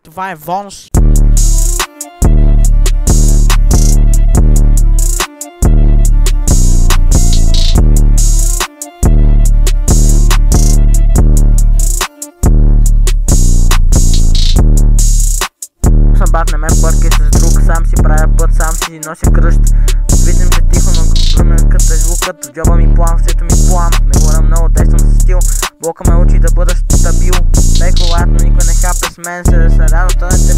Това е Вонс. Бат не ме бъркай с друг, сам си правя път, сам си нося кръст. Виждам се тихо, но гръмъкът е звукът, в джоба ми плам, в сето ми плам. Не говоря много, действам с стил, блока ме учи да бъда стабил. Дай колата, но никой не хапе с мен, се радва, той не те